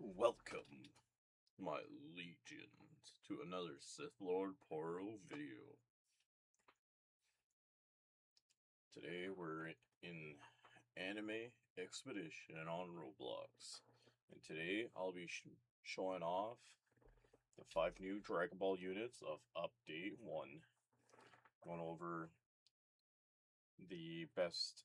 Welcome, my legions, to another Sith Lord Poro video. Today we're in Anime Expedition on Roblox. And today I'll be showing off the 5 new Dragon Ball units of Update 1. Going over the best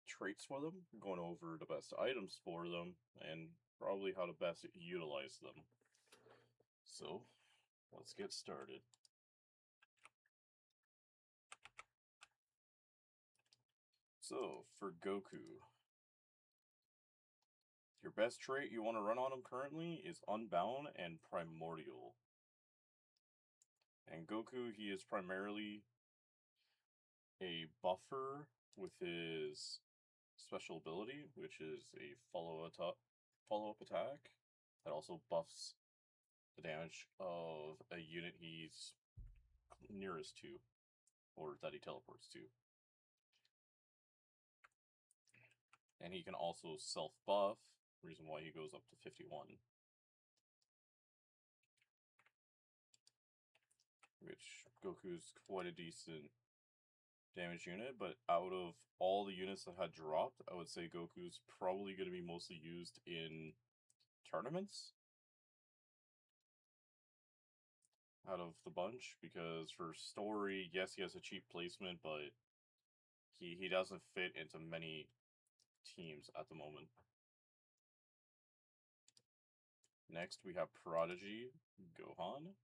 traits for them, going over the best items for them, and probably how to best utilize them. So, let's get started. So, for Goku, your best trait you want to run on him currently is Unbound and Primordial. And Goku, he is primarily a buffer with his special ability, which is a follow-up attack that also buffs the damage of a unit he's nearest to, or that he teleports to. And he can also self-buff, reason why he goes up to 51. Which Goku's quite a decent damage unit, but out of all the units that had dropped, I would say Goku's probably going to be mostly used in tournaments out of the bunch, because for story, yes, he has a cheap placement, but he doesn't fit into many teams at the moment. Next, we have Prodigy Gohan,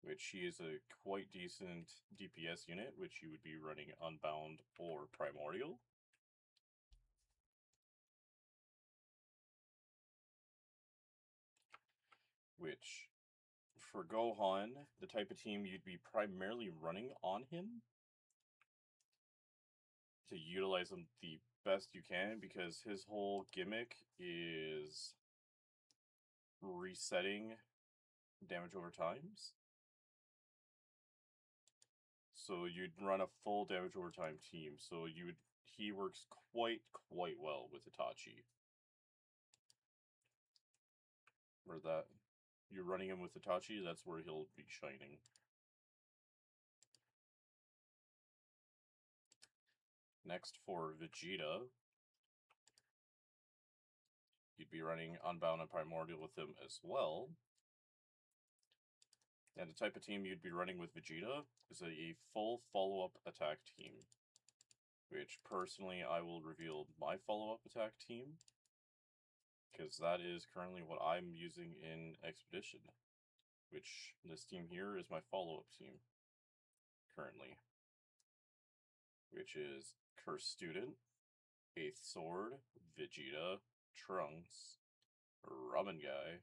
which he is a quite decent DPS unit, which you would be running Unbound or Primordial. Which, for Gohan, the type of team you'd be primarily running on him to utilize him the best you can, because his whole gimmick is resetting damage over times. So you'd run a full damage over time team. So he works quite well with Itachi. Where that you're running him with Itachi, that's where he'll be shining. Next, for Vegeta, you'd be running Unbound and Primordial with him as well. And the type of team you'd be running with Vegeta is a full follow-up attack team. Which, personally, I will reveal my follow-up attack team, because that is currently what I'm using in Expedition. Which, this team here is my follow-up team, currently. Which is Cursed Student, 8th Sword, Vegeta, Trunks, Ramen Guy,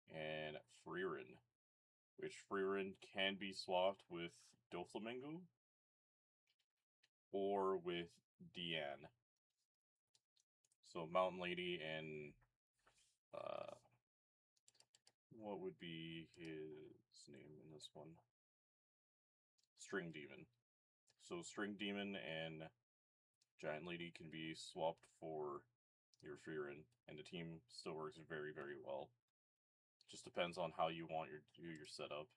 and Frieren. Which Frieren can be swapped with Doflamingo or with Deanne. So Mountain Lady and what would be his name in this one? String Demon. So String Demon and Giant Lady can be swapped for your Frieren, and the team still works very well. Just depends on how you want your setup.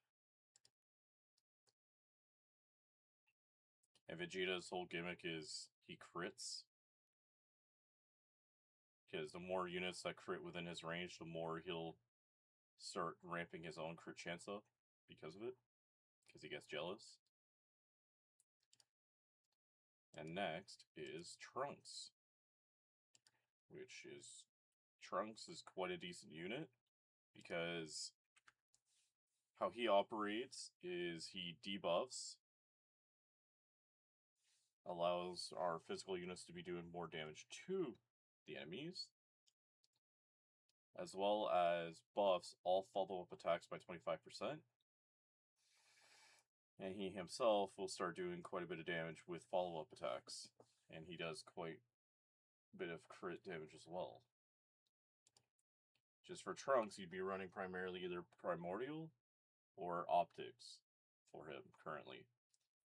And Vegeta's whole gimmick is he crits. Because the more units that crit within his range, the more he'll start ramping his own crit chance up because of it. Because he gets jealous. And next is Trunks. Trunks is quite a decent unit, because how he operates is he debuffs, allows our physical units to be doing more damage to the enemies, as well as buffs all follow-up attacks by 25%. And he himself will start doing quite a bit of damage with follow-up attacks, and he does quite a bit of crit damage as well. Just for Trunks, you'd be running primarily either Primordial or Optics for him currently.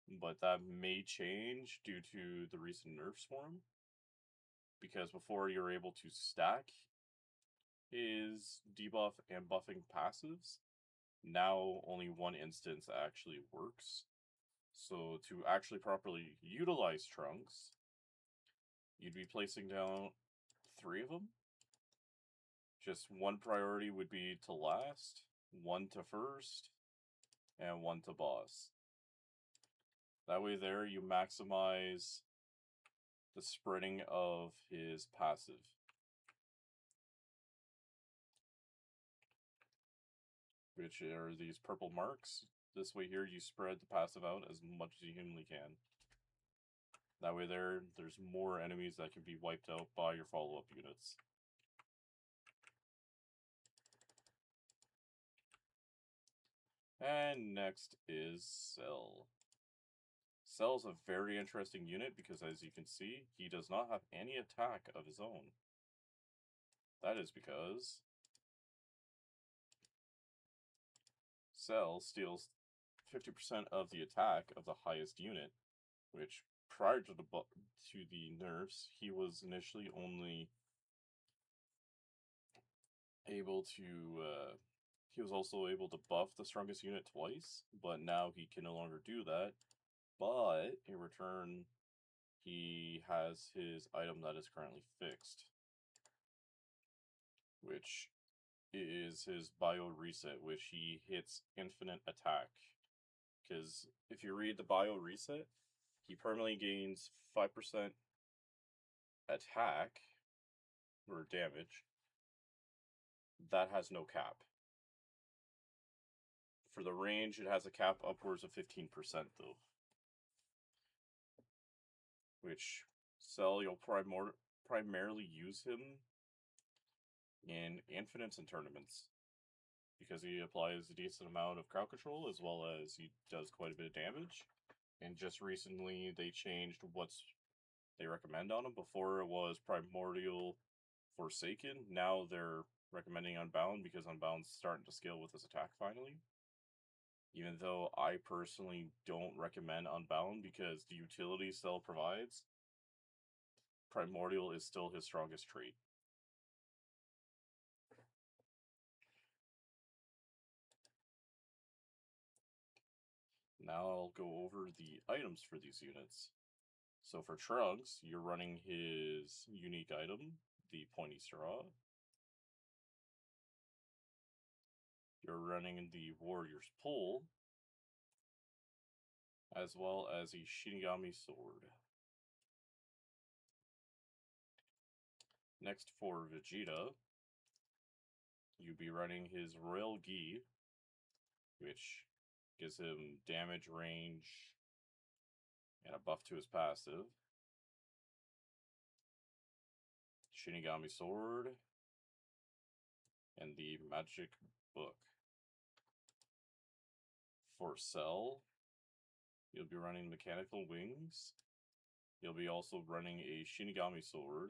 But that may change due to the recent nerfs for him. Because before you're able to stack his debuff and buffing passives, now only one instance actually works. So to actually properly utilize Trunks, you'd be placing down 3 of them. Just one priority would be to last, one to first, and one to boss. That way there you maximize the spreading of his passive. Which are these purple marks. This way here you spread the passive out as much as you humanly can. That way there's more enemies that can be wiped out by your follow-up units. And next is Cell. Cell's a very interesting unit because, as you can see, he does not have any attack of his own. That is because Cell steals 50% of the attack of the highest unit, which prior to the nerfs, he was initially only able to he was also able to buff the strongest unit twice, but now he can no longer do that. But in return, he has his item that is currently fixed, which is his bio reset, which he hits infinite attack. Because if you read the bio reset, he permanently gains 5% attack or damage that has no cap. For the range, it has a cap upwards of 15% though. Which Cell, you'll primarily use him in infinites and tournaments. Because he applies a decent amount of crowd control as well as he does quite a bit of damage. And just recently they changed what they recommend on him. Before it was Primordial Forsaken. Now they're recommending Unbound because Unbound's starting to scale with his attack finally. Even though I personally don't recommend Unbound because the utility Cell provides, Primordial is still his strongest trait. Now I'll go over the items for these units. So for Trunks, you're running his unique item, the Pointy Straw. You're running the Warrior's Pole, as well as a Shinigami Sword. Next for Vegeta, you'd be running his Royal Gi, which gives him damage, range, and a buff to his passive. Shinigami Sword, and the Magic Book. For Cell, you'll be running Mechanical Wings. You'll be also running a Shinigami Sword.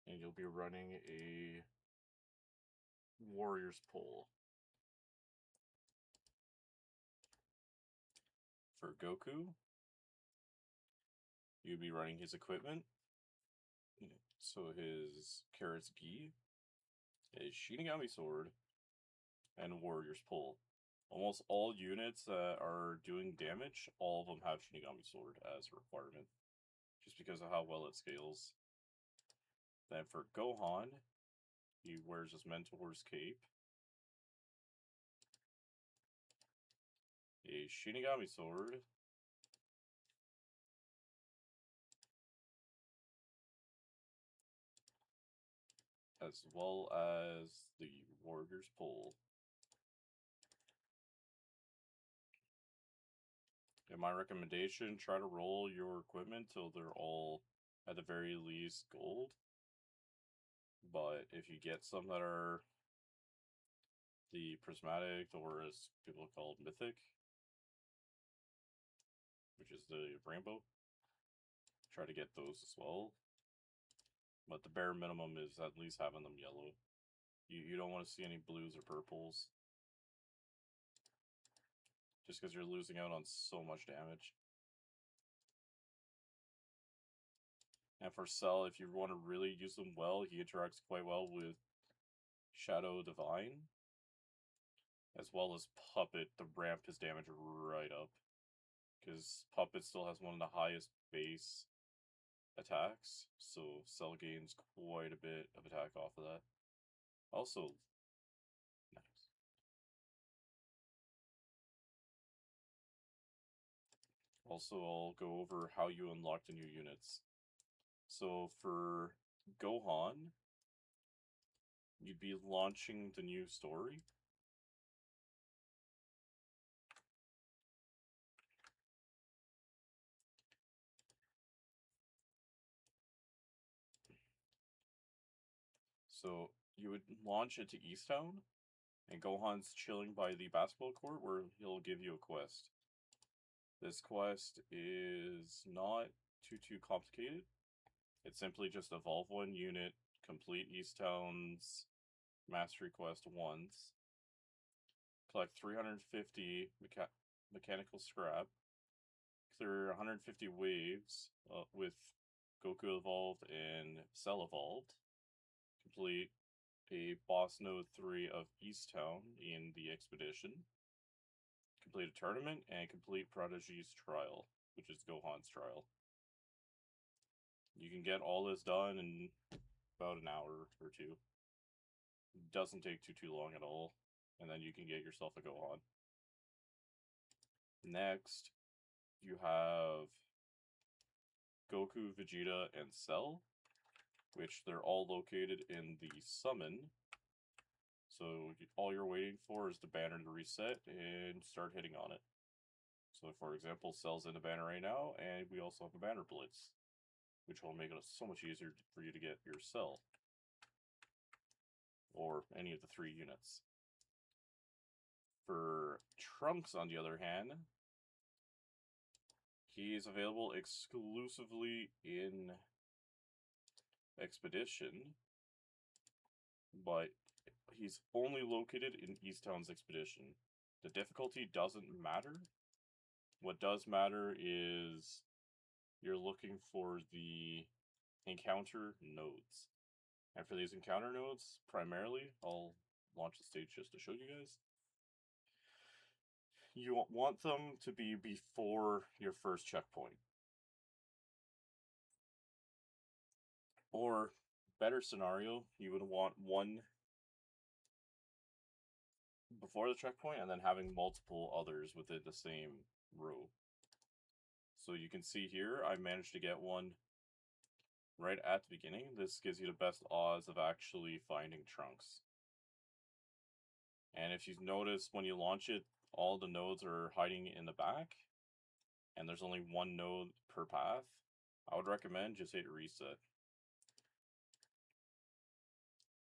And you'll be running a Warrior's Pole. For Goku, you'd be running his equipment. So his Carrot's Gi, his Shinigami Sword, and Warrior's Pole. Almost all units that are doing damage, all of them have Shinigami Sword as a requirement. Just because of how well it scales. Then for Gohan, he wears his Mentor's Cape, a Shinigami Sword, as well as the Warrior's Pole. In my recommendation, try to roll your equipment till they're all, at the very least, gold. But if you get some that are the prismatic, or as people call it, mythic, which is the rainbow, try to get those as well. But the bare minimum is at least having them yellow. You don't want to see any blues or purples. Just because you're losing out on so much damage. And for Cell, if you want to really use them well, he interacts quite well with Shadow Divine, as well as Puppet to ramp his damage right up. Because Puppet still has one of the highest base attacks, so Cell gains quite a bit of attack off of that. Also, nice. Also, I'll go over how you unlock the new units. So for Gohan, you'd be launching the new story. So you would launch it to Easttown, and Gohan's chilling by the basketball court where he'll give you a quest. This quest is not too complicated. It's simply just evolve one unit, complete Easttown's mastery quest once, collect 350 mechanical scrap, clear 150 waves with Goku evolved and Cell evolved, complete a boss node 3 of Easttown in the expedition, complete a tournament, and complete Prodigy's trial, which is Gohan's trial. You can get all this done in about an hour or two. It doesn't take too long at all, and then you can get yourself a Gohan. Next, you have Goku, Vegeta, and Cell, which they're all located in the summon. So all you're waiting for is the banner to reset and start hitting on it. So for example, Cell's in the banner right now, and we also have a banner blitz, which will make it so much easier for you to get your Cell, or any of the 3 units. For Trunks, on the other hand, he is available exclusively in Expedition, but he's only located in Easttown's Expedition. The difficulty doesn't matter. What does matter is you're looking for the encounter nodes. And for these encounter nodes, primarily, I'll launch the stage just to show you guys. You want them to be before your first checkpoint. Or, better scenario, you would want one before the checkpoint and then having multiple others within the same row. So you can see here, I managed to get one right at the beginning. This gives you the best odds of actually finding Trunks. And if you notice, when you launch it, all the nodes are hiding in the back, and there's only one node per path. I would recommend just hit reset,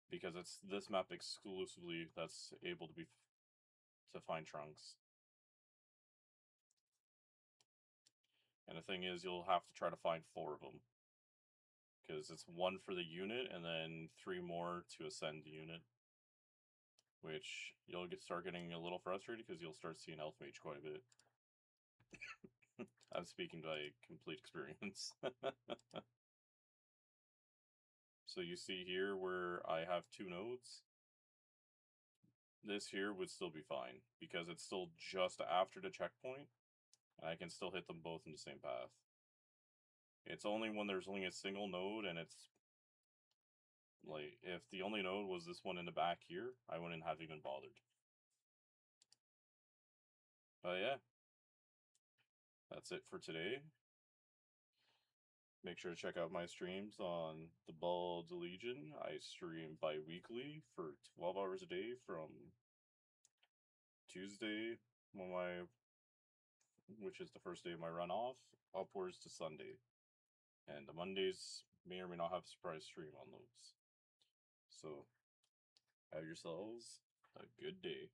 because it's this map exclusively that's able to find Trunks. And the thing is, you'll have to try to find 4 of them, because it's 1 for the unit and then 3 more to ascend the unit, which you'll start getting a little frustrated because you'll start seeing Elf Mage quite a bit. I'm speaking by complete experience. So you see here where I have 2 nodes. This here would still be fine, because it's still just after the checkpoint, and I can still hit them both in the same path. It's only when there's only a single node, and it's like, if the only node was this one in the back here, I wouldn't have even bothered. But yeah, that's it for today. Make sure to check out my streams on the Bald Legion. I stream bi-weekly for 12 hours a day from Tuesday, which is the first day of my runoff, upwards to Sunday. And the Mondays may or may not have a surprise stream on those. So, have yourselves a good day.